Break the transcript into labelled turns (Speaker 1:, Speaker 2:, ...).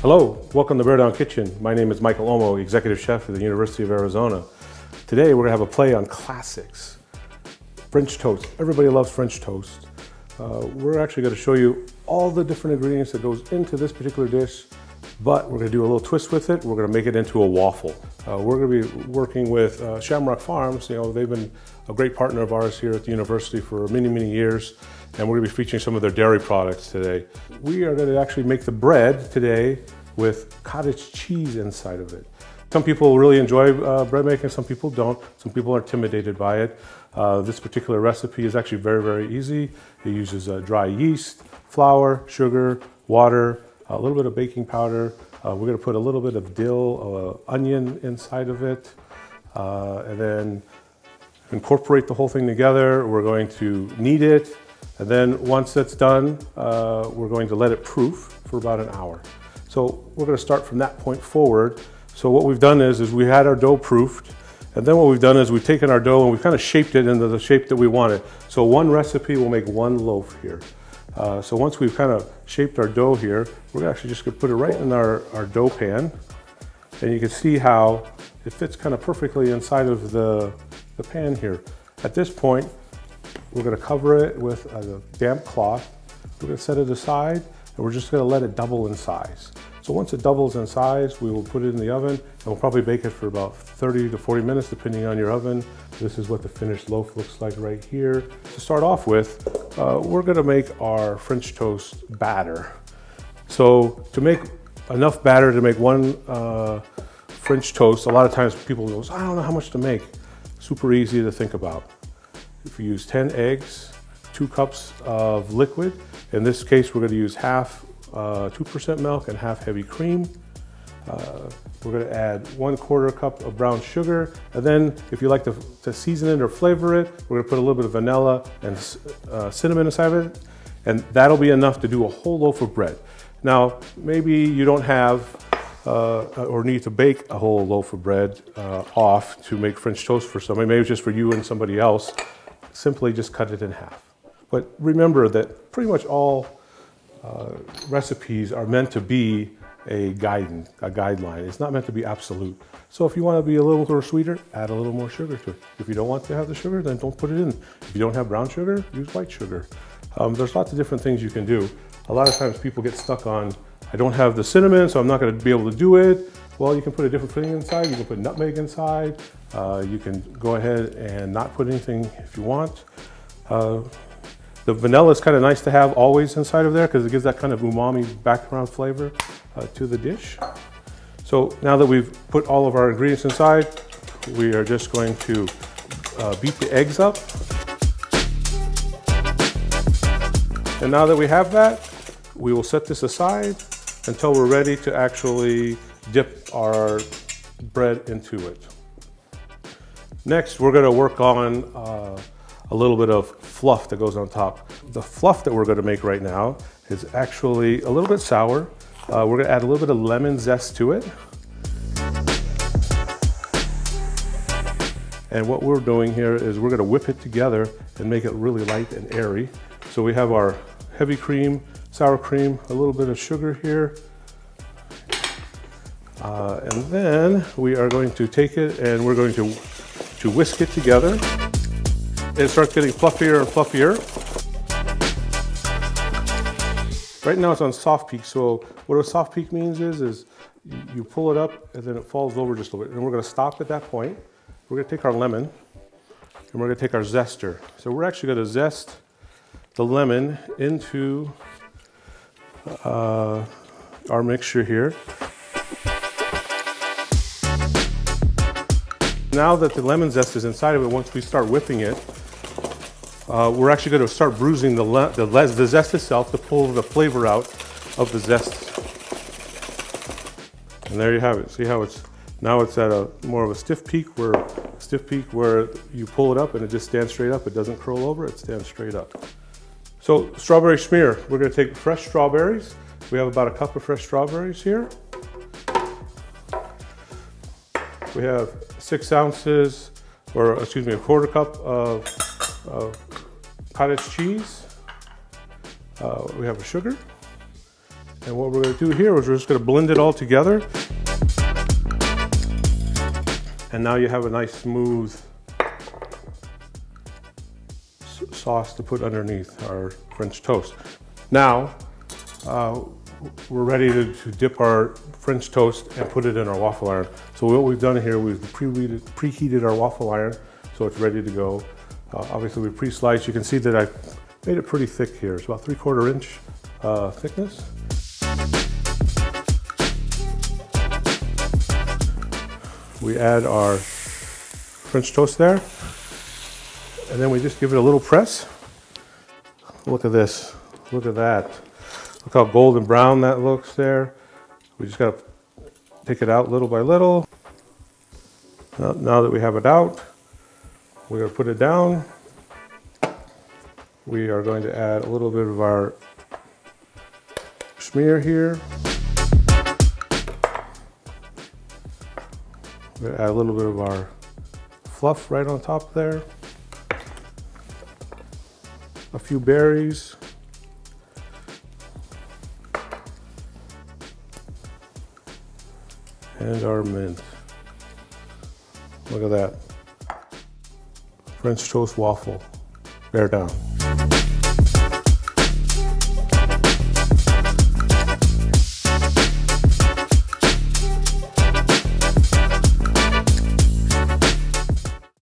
Speaker 1: Hello, welcome to Bear Down Kitchen. My name is Michael Omo, Executive Chef at the University of Arizona. Today we're going to have a play on classics. French toast. Everybody loves French toast. We're actually going to show you all the different ingredients that goes into this particular dish, but we're going to do a little twist with it. We're going to make it into a waffle. We're going to be working with Shamrock Farms. You know, they've been a great partner of ours here at the university for many, many years, and we're going to be featuring some of their dairy products today. We are going to actually make the bread today with cottage cheese inside of it. Some people really enjoy bread making, some people don't. Some people are intimidated by it. This particular recipe is actually very, very easy. It uses dry yeast, flour, sugar, water, a little bit of baking powder. We're going to put a little bit of dill, onion inside of it, and then incorporate the whole thing together. We're going to knead it, and then once that's done, we're going to let it proof for about an hour. So we're going to start from that point forward. So what we've done is we had our dough proofed, and then what we've done is we've taken our dough and we've kind of shaped it into the shape that we want it. So one recipe will make one loaf here. So once we've kind of shaped our dough here, we're actually just going to put it right in our dough pan, and you can see how it fits kind of perfectly inside of the pan here. At this point, we're going to cover it with a damp cloth. We're going to set it aside, and we're just going to let it double in size. So once it doubles in size, we will put it in the oven, and we'll probably bake it for about 30 to 40 minutes, depending on your oven. This is what the finished loaf looks like right here. To start off with, we're going to make our French toast batter. So to make enough batter to make one French toast, a lot of times people go, I don't know how much to make. Super easy to think about. If you use 10 eggs, 2 cups of liquid, in this case we're going to use half 2% milk and half heavy cream. We're going to add 1/4 cup of brown sugar, and then if you like to season it or flavor it, we're going to put a little bit of vanilla and cinnamon inside of it, and that'll be enough to do a whole loaf of bread. Now, maybe you don't have or need to bake a whole loaf of bread off to make French toast for somebody. Maybe it's just for you and somebody else. Simply just cut it in half. But remember that pretty much all recipes are meant to be a guideline. It's not meant to be absolute. So if you want to be a little more sweeter, add a little more sugar to it. If you don't want to have the sugar, then don't put it in. If you don't have brown sugar, use white sugar. There's lots of different things you can do. A lot of times people get stuck on, I don't have the cinnamon, so I'm not going to be able to do it. Well, you can put a different thing inside. You can put nutmeg inside. You can go ahead and not put anything if you want. The vanilla is kind of nice to have always inside of there because it gives that kind of umami background flavor to the dish. So now that we've put all of our ingredients inside, we are just going to beat the eggs up. And now that we have that, we will set this aside until we're ready to actually dip our bread into it. Next, we're going to work on a little bit of fluff that goes on top. The fluff that we're going to make right now is actually a little bit sour. We're going to add a little bit of lemon zest to it. And what we're doing here is we're going to whip it together and make it really light and airy. So we have our heavy cream, sour cream, a little bit of sugar here. And then we are going to take it and we're going to whisk it together. It starts getting fluffier and fluffier. Right now it's on soft peak, so what a soft peak means is you pull it up and then it falls over just a little bit. And we're going to stop at that point. We're going to take our lemon and we're going to take our zester. So we're actually going to zest the lemon into our mixture here. Now that the lemon zest is inside of it, once we start whipping it, we're actually going to start bruising the zest itself to pull the flavor out of the zest. And there you have it. See how now it's at a more of a stiff peak where you pull it up and it just stands straight up. It doesn't curl over, it stands straight up. So strawberry smear, we're going to take fresh strawberries. We have about a cup of fresh strawberries here. We have 6 ounces, or excuse me, a 1/4 cup of cottage cheese. We have sugar. And what we're going to do here is we're just going to blend it all together. And now you have a nice smooth sauce to put underneath our French toast. Now, we're ready to dip our French toast and put it in our waffle iron. So what we've done here, we've preheated our waffle iron so it's ready to go. Obviously we pre-sliced. You can see that I made it pretty thick here. It's about 3/4 inch thickness. We add our French toast there, and then we just give it a little press. Look at this, look at that. Look how golden brown that looks there. We just gotta take it out little by little. Now that we have it out, we're gonna put it down. We are going to add a little bit of our smear here. We're gonna add a little bit of our fluff right on top there. A few berries. And our mint. Look at that. French toast waffle. Bear down.